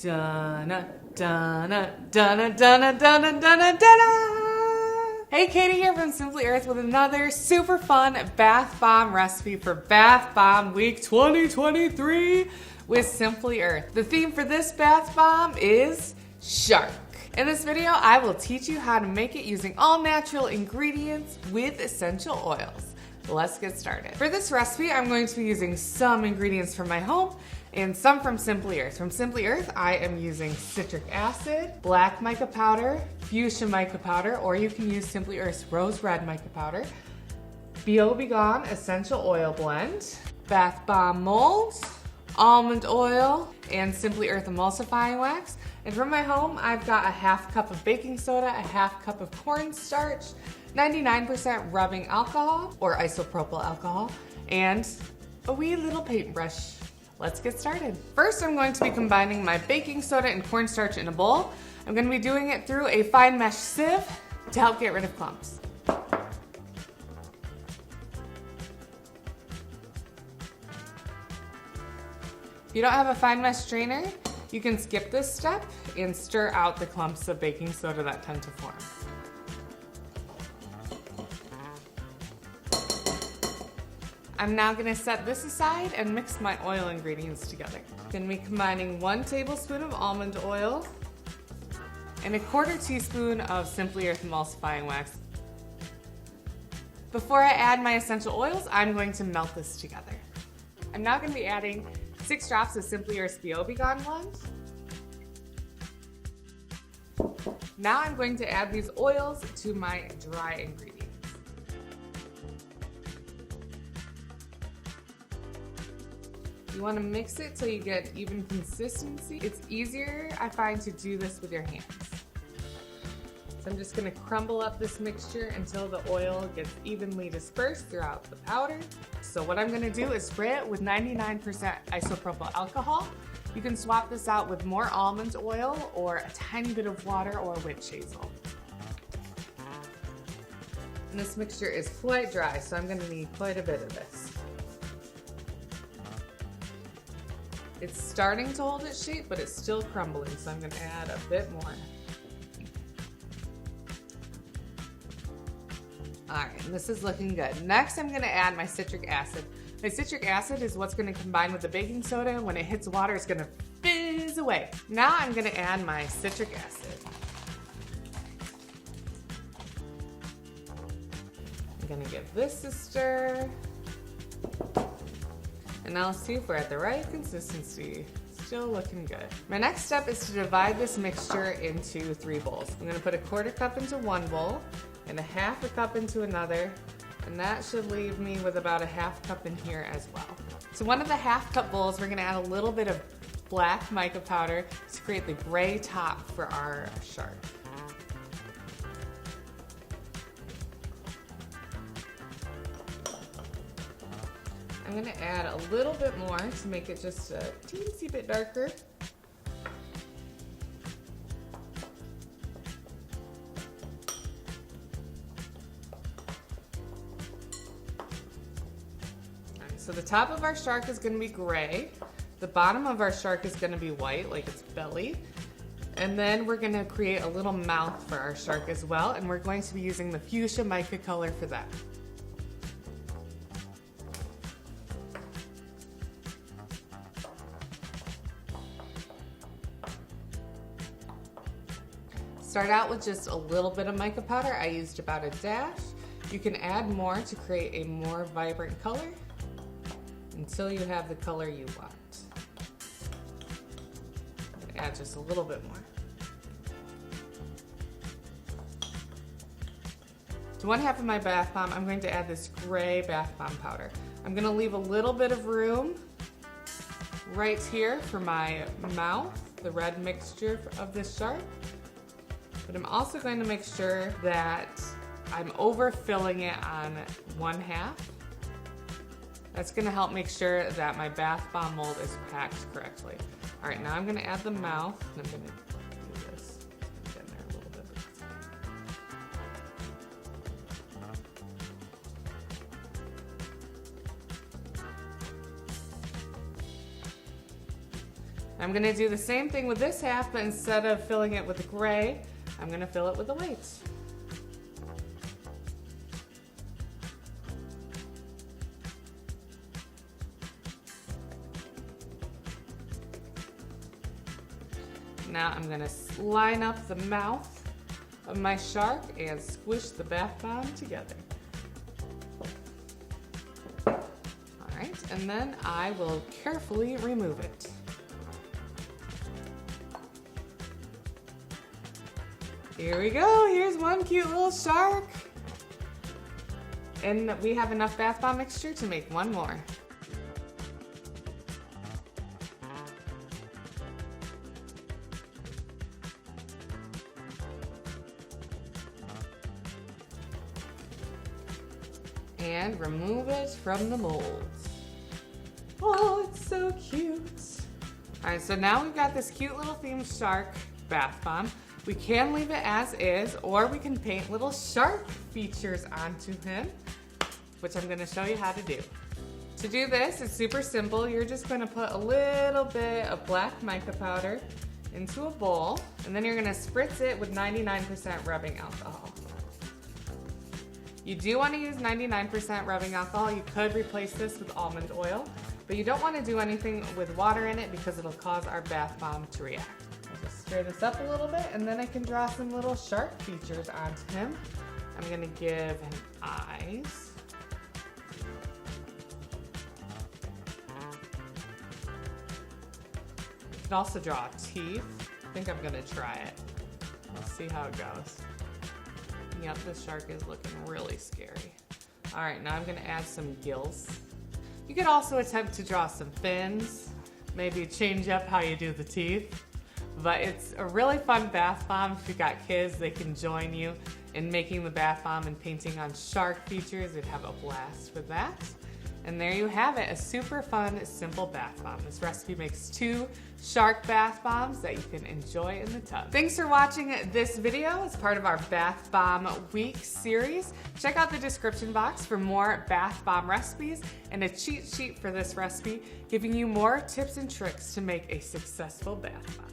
Donna, Donna, Donna, Donna, Donna, Donna, Donna. Hey, Katie here from Simply Earth with another super fun bath bomb recipe for Bath Bomb Week 2023 with Simply Earth. The theme for this bath bomb is shark. In this video, I will teach you how to make it using all natural ingredients with essential oils. Let's get started. For this recipe, I'm going to be using some ingredients from my home and some from Simply Earth. From Simply Earth, I am using citric acid, black mica powder, fuchsia mica powder, or you can use Simply Earth's rose red mica powder, BO Gone essential oil blend, bath bomb mold, almond oil, and Simply Earth emulsifying wax. And from my home, I've got a half cup of baking soda, a half cup of cornstarch, 99% rubbing alcohol or isopropyl alcohol, and a wee little paintbrush. Let's get started. First, I'm going to be combining my baking soda and cornstarch in a bowl. I'm going to be doing it through a fine mesh sieve to help get rid of clumps. If you don't have a fine mesh strainer, you can skip this step and stir out the clumps of baking soda that tend to form. I'm now going to set this aside and mix my oil ingredients together. I'm going to be combining 1 tablespoon of almond oil and a 1/4 teaspoon of Simply Earth emulsifying wax. Before I add my essential oils, I'm going to melt this together. I'm now going to be adding 6 drops of Simply Earth's BO Gone blend. Now I'm going to add these oils to my dry ingredients. You want to mix it till you get even consistency. It's easier, I find, to do this with your hands. So I'm just going to crumble up this mixture until the oil gets evenly dispersed throughout the powder. So what I'm going to do is spray it with 99% isopropyl alcohol. You can swap this out with more almond oil or a tiny bit of water or witch hazel. And this mixture is quite dry, so I'm going to need quite a bit of this. It's starting to hold its shape, but it's still crumbling, so I'm going to add a bit more. Alright, and this is looking good. Next, I'm going to add my citric acid. My citric acid is what's going to combine with the baking soda. When it hits water, it's going to fizz away. Now I'm going to add my citric acid. I'm going to give this a stir. And now let's see if we're at the right consistency. Still looking good. My next step is to divide this mixture into 3 bowls. I'm going to put a 1/4 cup into one bowl and a 1/2 cup into another. And that should leave me with about a 1/2 cup in here as well. So one of the 1/2 cup bowls, we're going to add a little bit of black mica powder to create the gray top for our shark. I'm going to add a little bit more to make it just a teensy bit darker. So the top of our shark is going to be gray. The bottom of our shark is going to be white, like its belly. And then we're going to create a little mouth for our shark as well, and we're going to be using the fuchsia mica color for that. Start out with just a little bit of mica powder. I used about a dash. You can add more to create a more vibrant color until you have the color you want. Add just a little bit more. To 1/2 of my bath bomb, I'm going to add this gray bath bomb powder. I'm going to leave a little bit of room right here for my mouth, the red mixture of this shark. But I'm also going to make sure that I'm overfilling it on 1/2. That's going to help make sure that my bath bomb mold is packed correctly. All right, now I'm going to add the mouth, and I'm going to do this. Get in there a little bit. I'm gonna do the same thing with this half, but instead of filling it with the gray, I'm gonna fill it with the white. Now I'm gonna line up the mouth of my shark and squish the bath bomb together. All right, and then I will carefully remove it. Here we go, here's one cute little shark. And we have enough bath bomb mixture to make one more. And remove it from the mold. Oh, it's so cute. All right, so now we've got this cute little themed shark bath bomb. We can leave it as is, or we can paint little shark features onto him, which I'm gonna show you how to do. To do this, it's super simple. You're just gonna put a little bit of black mica powder into a bowl, and then you're gonna spritz it with 99% rubbing alcohol. You do want to use 99% rubbing alcohol. You could replace this with almond oil, but you don't want to do anything with water in it because it'll cause our bath bomb to react. I'll just stir this up a little bit, and then I can draw some little shark features onto him. I'm gonna give him eyes. You can also draw teeth. I think I'm gonna try it. Let's see how it goes. Yep, this shark is looking really scary. All right, now I'm gonna add some gills. You could also attempt to draw some fins, maybe change up how you do the teeth. But it's a really fun bath bomb. If you've got kids, they can join you in making the bath bomb and painting on shark features. They'd have a blast with that. And there you have it, a super fun, simple bath bomb. This recipe makes 2 shark bath bombs that you can enjoy in the tub. Thanks for watching this video as part of our Bath Bomb Week series. Check out the description box for more bath bomb recipes and a cheat sheet for this recipe, giving you more tips and tricks to make a successful bath bomb.